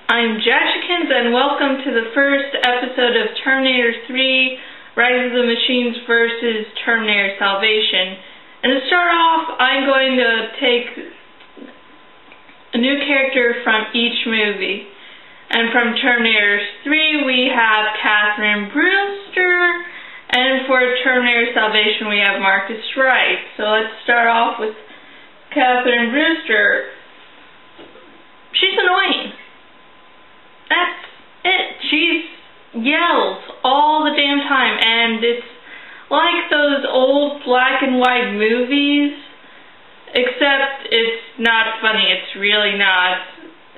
I'm Jashykins, and welcome to the first episode of Terminator 3, Rise of the Machines vs. Terminator Salvation. And to start off, I'm going to take a new character from each movie. And from Terminator 3, we have Katherine Brewster, and for Terminator Salvation, we have Marcus Wright. So let's start off with Katherine Brewster. She's annoying. That's it. She yells all the damn time, and it's like those old black and white movies, except it's not funny. It's really not.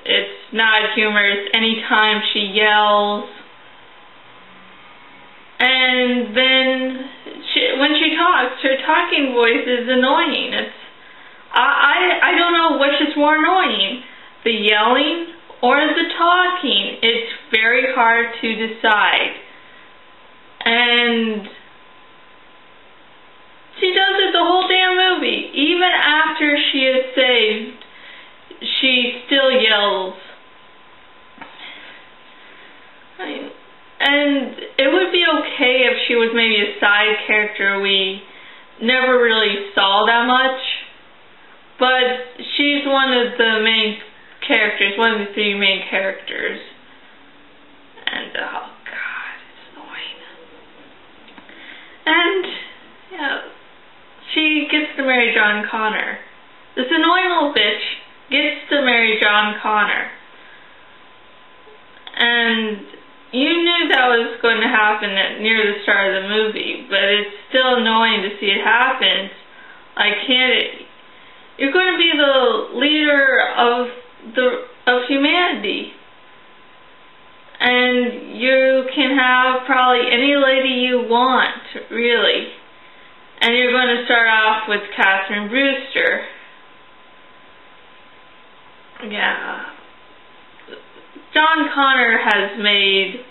It's not humorous anytime she yells. And then when she talks, her talking voice is annoying. I don't know which is more annoying, the yelling or the talking. It's very hard to decide. And she does it the whole damn movie. Even after she is saved, she still yells. And it would be okay if she was maybe a side character we never really saw that much. But she's one of the main characters, one of the three main characters. And, oh god, it's annoying. And, yeah, she gets to marry John Connor. This annoying little bitch gets to marry John Connor. And you knew that was going to happen near the start of the movie, but it's still annoying to see it happen. You're going to be the leader of humanity, and you can have probably any lady you want, really. And you're going to start off with Katherine Brewster. Yeah. John Connor has made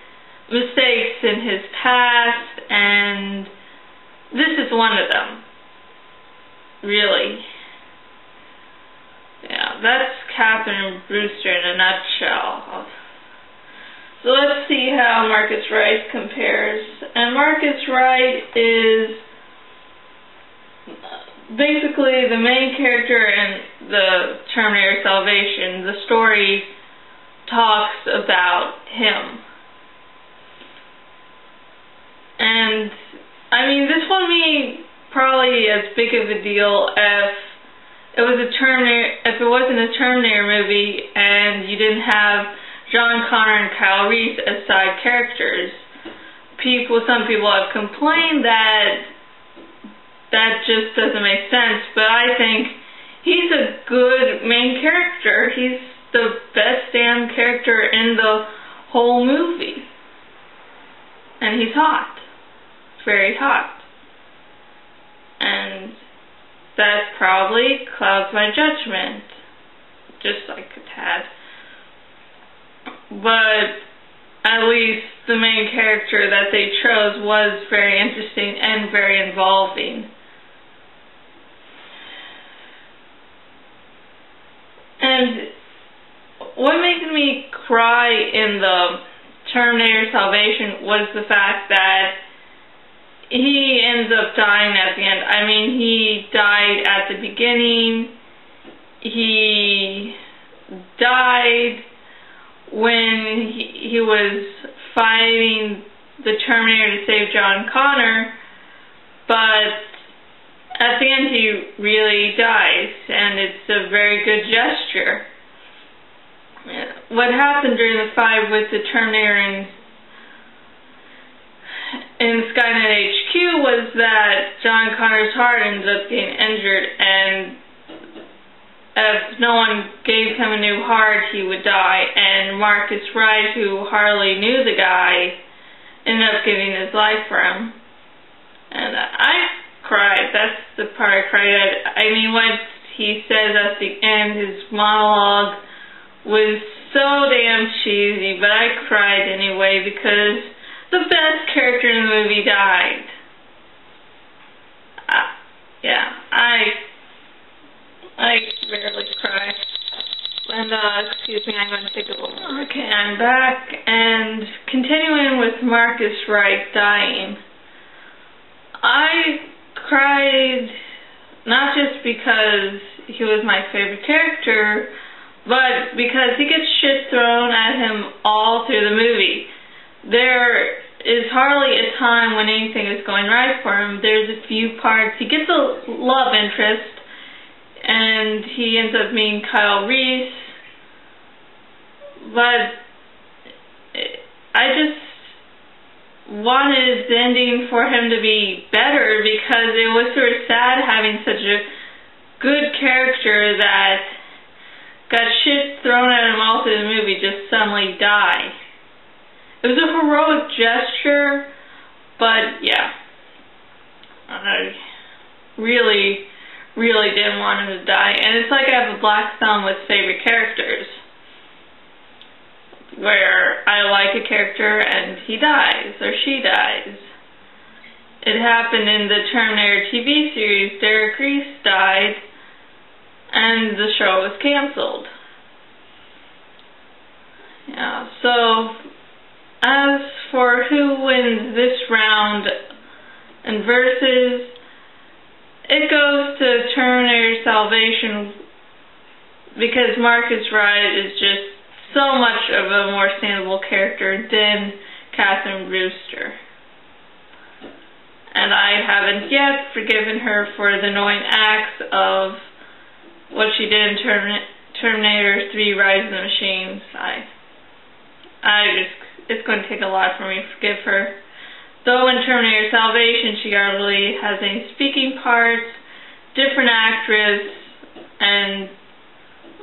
mistakes in his past, and this is one of them. Really. Yeah, that's Katherine Brewster in a nutshell. So let's see how Marcus Wright compares. And Marcus Wright is basically the main character in the Terminator Salvation. The story talks about him. And I mean, this wouldn't be probably as big of a deal if it wasn't a Terminator movie and you didn't have John Connor and Kyle Reese as side characters. Some people have complained that just doesn't make sense, but I think he's a good main character. He's the best damn character in the whole movie. And he's hot. Very hot. And that probably clouds my judgment. Just like a tad. But at least the main character that they chose was very interesting and very involving. And what made me cry in the Terminator Salvation was the fact that he ends up dying at the end. I mean, he died at the beginning. He died when he was fighting the Terminator to save John Connor, but at the end he really dies, and it's a very good gesture. What happened during the fight with the Terminator in Skynet HQ was that John Connor's heart ended up getting injured, and if no one gave him a new heart, he would die. And Marcus Wright, who hardly knew the guy, ended up giving his life for him. And I cried. That's the part I cried at. I mean, what he says at the end, his monologue, was so damn cheesy, but I cried anyway because the best character in the movie died. Yeah, I barely cried. And, excuse me, I'm going to take a little... Okay, I'm back, and continuing with Marcus Wright dying. I cried not just because he was my favorite character, but because he gets shit thrown at him all through the movie. There is hardly a time when anything is going right for him. There's a few parts. He gets a love interest, and he ends up meeting Kyle Reese. But I just wanted the ending for him to be better, because it was sort of sad having such a good character that got shit thrown at him all through the movie just suddenly die. It was a heroic gesture, but yeah, I really didn't want him to die. And it's like I have a black thumb with favorite characters, where I like a character and he dies or she dies. It happened in the Terminator TV series. Derek Reese died and the show was canceled. Yeah, so as for who wins this round and versus, it goes to Terminator Salvation, because Marcus Wright is just so much of a more standable character than Katherine Brewster. And I haven't yet forgiven her for the annoying acts of what she did in Terminator 3 Rise of the Machines. It's going to take a lot for me to forgive her. Though in Terminator Salvation she hardly has any speaking parts, different actress, and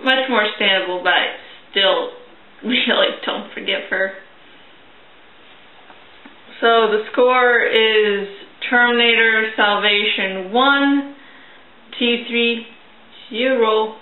much more standable, but I still really don't forgive her. So the score is Terminator Salvation 1, T3 0.